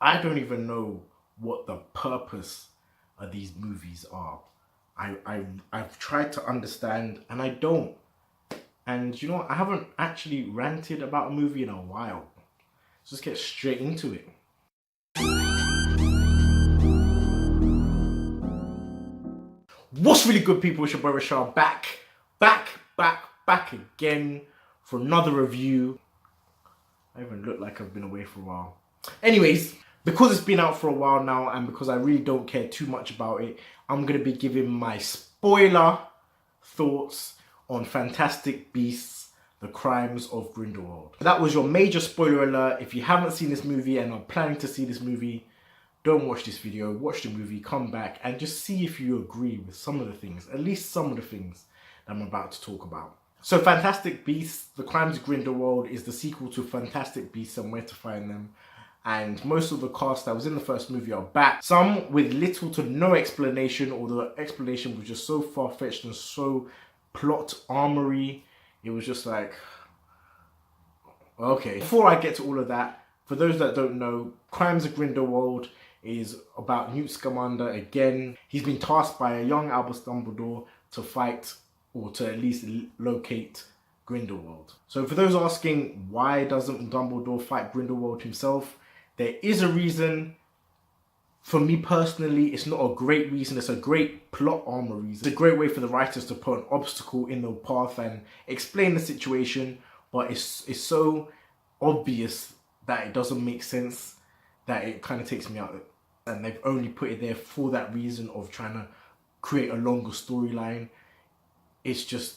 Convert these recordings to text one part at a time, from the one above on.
I don't even know what the purpose of these movies are. I've tried to understand and I don't. And you know what? I haven't actually ranted about a movie in a while. Let's just get straight into it. What's really good, people? It's your boy Rashad back again for another review. I even look like I've been away for a while. Anyways, because it's been out for a while now and because I really don't care too much about it, I'm going to be giving my spoiler thoughts on Fantastic Beasts: The Crimes of Grindelwald. That was your major spoiler alert. If you haven't seen this movie and are planning to see this movie, don't watch this video, watch the movie, come back and just see if you agree with some of the things, at least some of the things that I'm about to talk about. So Fantastic Beasts: The Crimes of Grindelwald is the sequel to Fantastic Beasts and Where to Find Them. And most of the cast that was in the first movie are back. Some with little to no explanation, or the explanation was just so far-fetched and so plot armory. It was just like, okay. Before I get to all of that, for those that don't know, Crimes of Grindelwald is about Newt Scamander again. He's been tasked by a young Albus Dumbledore to fight, or to at least locate, Grindelwald. So for those asking, why doesn't Dumbledore fight Grindelwald himself? There is a reason. For me personally, it's not a great reason. It's a great plot armor reason. It's a great way for the writers to put an obstacle in the path and explain the situation, but it's so obvious that it doesn't make sense that it kind of takes me out. And they've only put it there for that reason of trying to create a longer storyline. It's just,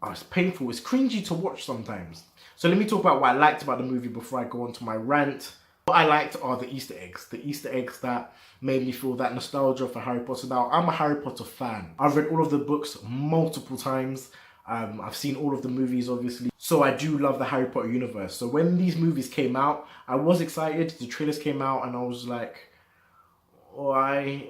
it's painful. It's cringy to watch sometimes. So let me talk about what I liked about the movie before I go on to my rant. What I liked are the Easter eggs. The Easter eggs that made me feel that nostalgia for Harry Potter. Now, I'm a Harry Potter fan. I've read all of the books multiple times. I've seen all of the movies, obviously. So I do love the Harry Potter universe. So when these movies came out, I was excited. The trailers came out and I was like, why?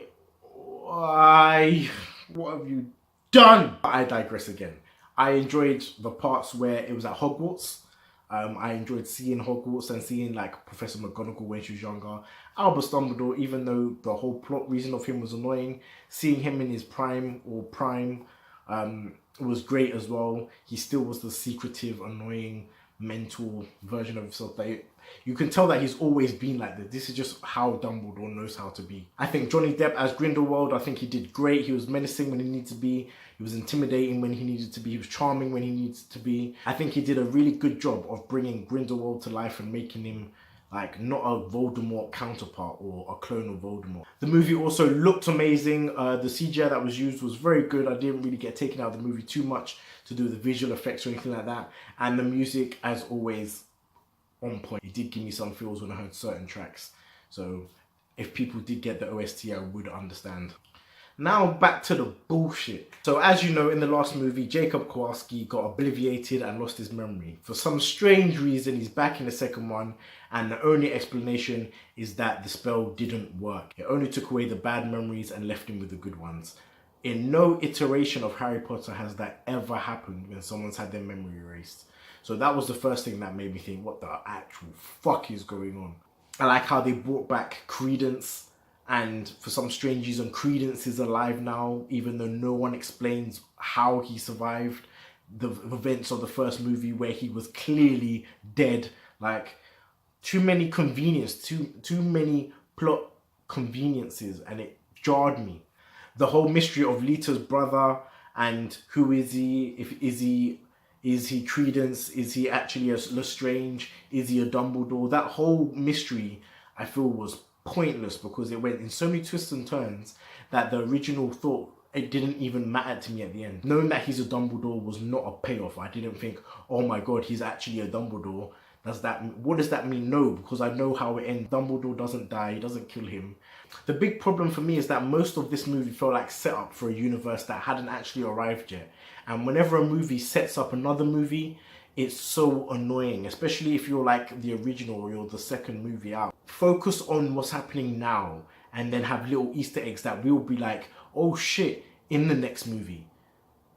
What have you done? I digress again. I enjoyed the parts where it was at Hogwarts. I enjoyed seeing Hogwarts and seeing like Professor McGonagall when she was younger. Albus Dumbledore, even though the whole plot reason of him was annoying, seeing him in his prime was great as well. He still was the secretive, annoying, mental version of himself that you can tell that he's always been like this. This is just how Dumbledore knows how to be. I think Johnny Depp as Grindelwald, I think he did great. He was menacing when he needed to be. He was intimidating when he needed to be. He was charming when he needed to be. I think he did a really good job of bringing Grindelwald to life and making him like not a Voldemort counterpart or a clone of Voldemort. The movie also looked amazing. The CGI that was used was very good. I didn't really get taken out of the movie too much to do with the visual effects or anything like that. And the music, as always, on point. It did give me some feels when I heard certain tracks. So if people did get the OST, I would understand. Now back to the bullshit. So as you know, in the last movie, Jacob Kowalski got obliviated and lost his memory. For some strange reason, he's back in the second one, and the only explanation is that the spell didn't work. It only took away the bad memories and left him with the good ones. In no iteration of Harry Potter has that ever happened when someone's had their memory erased. So that was the first thing that made me think, what the actual fuck is going on? I like how they brought back Credence. And for some strange reason, Credence is alive now, even though no one explains how he survived the events of the first movie where he was clearly dead. Like, too many too many plot conveniences, and it jarred me. The whole mystery of Lita's brother and who is he? Is he Credence? Is he actually a Lestrange? Is he a Dumbledore? That whole mystery, I feel, was pointless because it went in so many twists and turns that the original thought, it didn't even matter to me at the end. Knowing that he's a Dumbledore was not a payoff. I didn't think, oh my god, he's actually a Dumbledore. What does that mean? No, because I know how it ends. Dumbledore doesn't die, he doesn't kill him. The big problem for me is that most of this movie felt like set up for a universe that hadn't actually arrived yet. And whenever a movie sets up another movie, it's so annoying, especially if you're like the original or you're the second movie out. Focus on what's happening now and then have little Easter eggs that will be like, oh shit, in the next movie.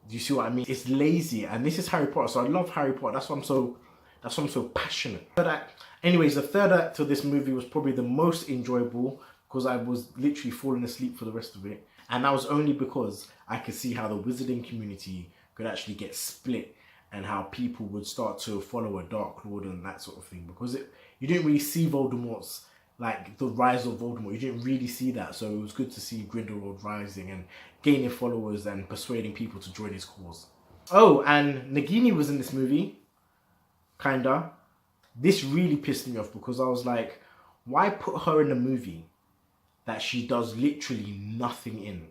Do you see what I mean? It's lazy, and this is Harry Potter, so I love Harry Potter. That's why I'm so passionate. But Anyways, the third act of this movie was probably the most enjoyable because I was literally falling asleep for the rest of it. And that was only because I could see how the wizarding community could actually get split and how people would start to follow a Dark Lord and that sort of thing. Because you didn't really see Voldemort's, like, the rise of Voldemort. You didn't really see that. So it was good to see Grindelwald rising and gaining followers and persuading people to join his cause. Oh, and Nagini was in this movie. Kinda. This really pissed me off because I was like, why put her in a movie that she does literally nothing in?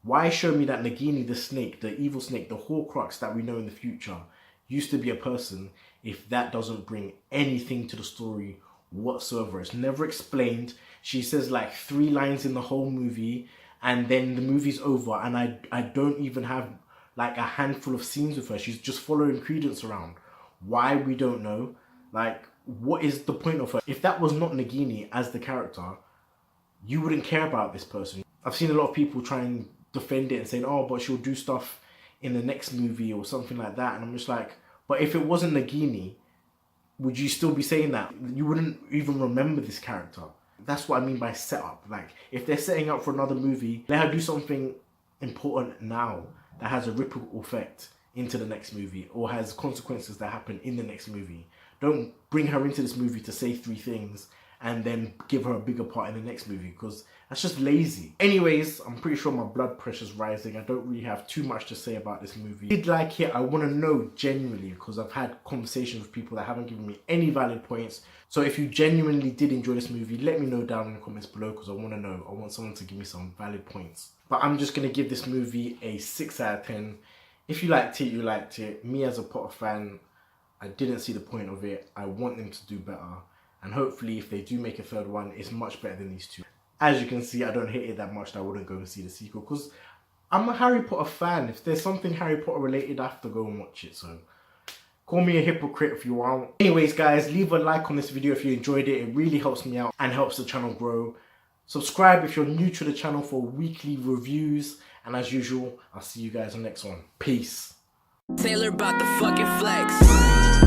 Why show me that Nagini the snake, the evil snake, the Horcrux that we know in the future used to be a person if that doesn't bring anything to the story whatsoever? It's never explained. She says like 3 lines in the whole movie and then the movie's over and I don't even have like a handful of scenes with her. She's just following Credence around. Why, we don't know. Like, what is the point of her? If that was not Nagini as the character, you wouldn't care about this person. I've seen a lot of people try and defend it and saying, oh, but she'll do stuff in the next movie or something like that. And I'm just like, but if it wasn't Nagini, would you still be saying that? You wouldn't even remember this character. That's what I mean by setup. Like, if they're setting up for another movie, let her do something important now that has a ripple effect into the next movie or has consequences that happen in the next movie. Don't bring her into this movie to say 3 things and then give her a bigger part in the next movie, because that's just lazy. Anyways, I'm pretty sure my blood pressure's rising. I don't really have too much to say about this movie. If you did like it, I want to know genuinely, because I've had conversations with people that haven't given me any valid points. So if you genuinely did enjoy this movie, let me know down in the comments below, because I want to know. I want someone to give me some valid points. But I'm just going to give this movie a 6 out of 10. If you liked it, you liked it. Me as a Potter fan, I didn't see the point of it. I want them to do better. And hopefully if they do make a third one, it's much better than these 2. As you can see, I don't hate it that much that I wouldn't go and see the sequel, because I'm a Harry Potter fan. If there's something Harry Potter related, I have to go and watch it. So call me a hypocrite if you want. Anyways guys, leave a like on this video if you enjoyed it. It really helps me out and helps the channel grow. Subscribe if you're new to the channel for weekly reviews. And as usual, I'll see you guys on the next one. Peace. Taylor about the fucking flex.